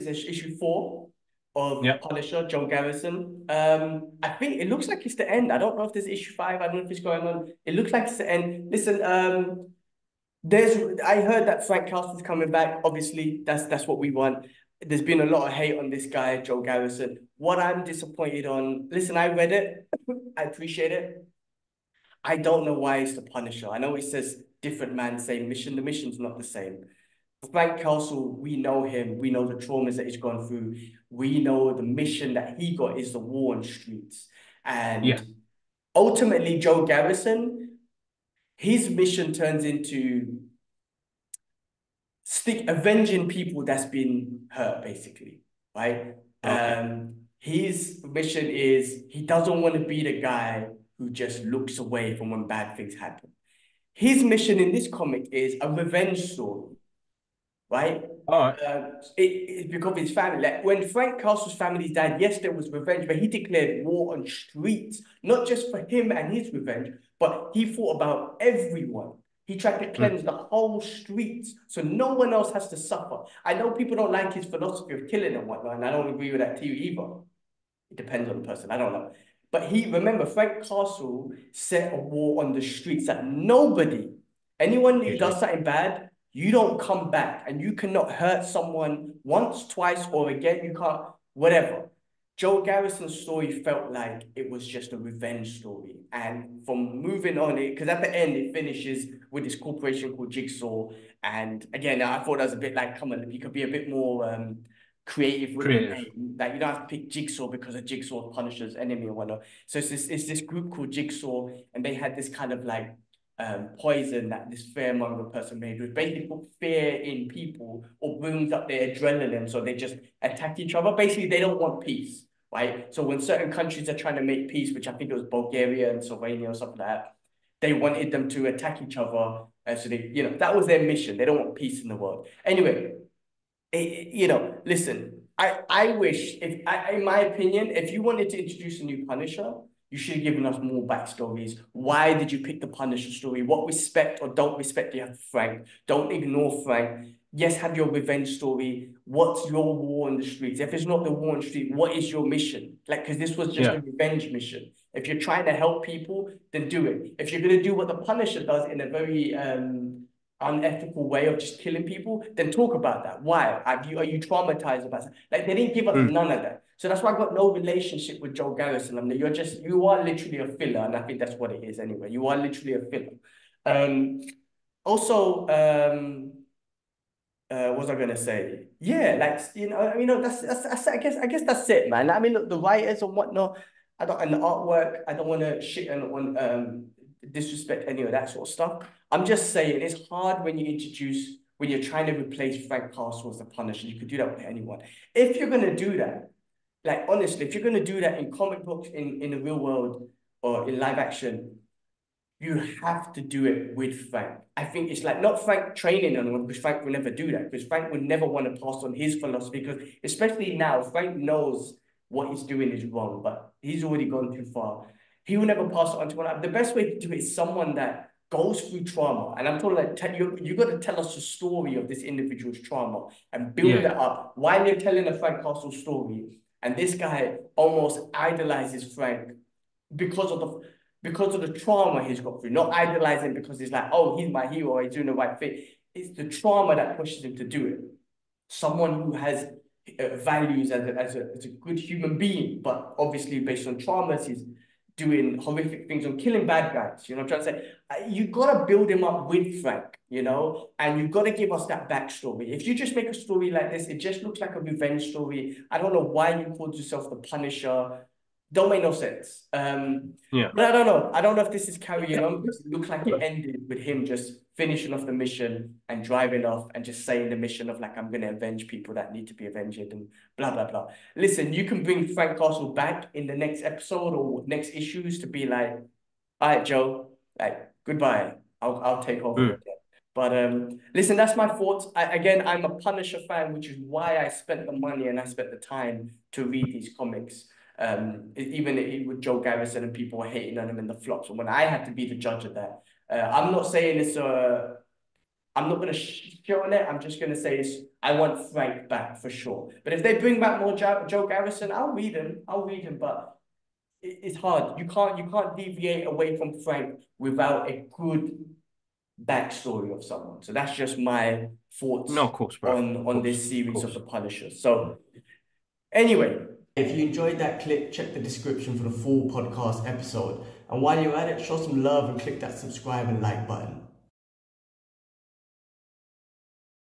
is issue 4 of Yeah. Punisher, Joe Garrison. I think it looks like it's the end. I don't know if there's issue 5. I don't know if it's going on. It looks like it's the end. Listen, I heard that Frank Castle's coming back. Obviously, that's what we want. There's been a lot of hate on this guy, Joe Garrison. What I'm disappointed on, listen, I read it. I appreciate it. I don't know why it's the Punisher. I know it says different man, same mission. The mission's not the same. Frank Castle, we know him. We know the traumas that he's gone through. We know the mission that he got is the war on streets. Yeah. And ultimately, Joe Garrison, his mission turns into avenging people that's been hurt, basically, right? Okay. His mission is he doesn't want to be the guy who just looks away from when bad things happen. His mission in this comic is a revenge story, right? All right. It's because of his family. Like when Frank Castle's family died, yes, there was revenge, but he declared war on streets, not just for him and his revenge, but he thought about everyone. He tried to Mm. cleanse the whole streets so no one else has to suffer. I know people don't like his philosophy of killing and whatnot, and I don't agree with that too either. It depends on the person. I don't know. But remember, Frank Castle set a war on the streets that anyone who Usually. does something bad, you don't come back and you cannot hurt someone once, twice, or again. You can't, whatever. Joe Garrison's story felt like it was just a revenge story. And from moving on, because at the end, it finishes with this corporation called Jigsaw. And again, I thought that was a bit like, come on, you could be a bit more creative with the Creative. name. Like you don't have to pick Jigsaw because of Jigsaw Punisher's enemy or whatnot. So it's this group called Jigsaw, and they had this kind of like poison that this fearmonger person made, which basically put fear in people or brings up their adrenaline, so they just attack each other. Basically, they don't want peace, right? So when certain countries are trying to make peace, which I think it was Bulgaria and Slovenia or something like that, they wanted them to attack each other. And so that was their mission. They don't want peace in the world. Anyway, listen, I wish, in my opinion, if you wanted to introduce a new Punisher, you should have given us more backstories. Why did you pick the Punisher story? What respect or don't respect do you have for Frank? Don't ignore Frank. Yes, have your revenge story. What's your war on the streets? If it's not the war on the street, what is your mission? Like, because this was just Yeah. a revenge mission. If you're trying to help people, then do it. If you're going to do what the Punisher does in a very unethical way of just killing people, then talk about that. Why? Are you traumatized about that? Like they didn't give us Mm. none of that. So that's why I got no relationship with Joe Garrison. I mean, you are literally a filler, and I think that's what it is anyway. You are literally a filler. Um, also, what was I gonna say? Yeah, like that's I guess that's it, man. I mean, look, the writers and whatnot, and the artwork, I don't want to shit on disrespect any of that sort of stuff. I'm just saying it's hard when you're trying to replace Frank Castle as the Punisher. You could do that with anyone. If you're gonna do that, like honestly, if you're gonna do that in comic books, in the real world or in live action, you have to do it with Frank. I think it's like not Frank training anyone because Frank will never do that because Frank would never want to pass on his philosophy because especially now Frank knows what he's doing is wrong, but he's already gone too far. He will never pass it on to one. The best way to do it is someone that goes through trauma, and I'm talking like you got to tell us the story of this individual's trauma and Yeah. build it Yeah. up while you're telling a Frank Castle story. And this guy almost idolizes Frank because of the trauma he's got through, not idolizing because he's like, oh, he's my hero, he's doing the right thing. It's the trauma that pushes him to do it. Someone who has values as a good human being, but obviously based on traumas, he's doing horrific things and killing bad guys. You know what I'm trying to say? You gotta build him up with Frank, and you gotta give us that backstory. If you just make a story like this, it just looks like a revenge story. I don't know why you called yourself the Punisher. Don't make no sense. Yeah. But I don't know. I don't know if this is carrying on because it looked like it ended with him just finishing off the mission and driving off and just saying the mission of like, I'm going to avenge people that need to be avenged and blah, blah, blah. Listen, you can bring Frank Castle back in the next episode or next issues to be like, all right, Joe, like, goodbye. I'll take over Mm. again. But listen, that's my thoughts. Again, I'm a Punisher fan, which is why I spent the money and I spent the time to read these comics. Even with Joe Garrison and people were hating on him in the flops, and when I had to be the judge of that, I'm not saying it's I'm not going to shit on it. I'm just going to say I want Frank back for sure. But if they bring back more Joe Garrison, I'll read him. I'll read him. But it's hard. You can't deviate away from Frank without a good backstory of someone. So that's just my thoughts No, of course, bro. Of on course, this of series of course. the Punisher. So anyway, if you enjoyed that clip, check the description for the full podcast episode. And while you're at it, show some love and click that subscribe and like button.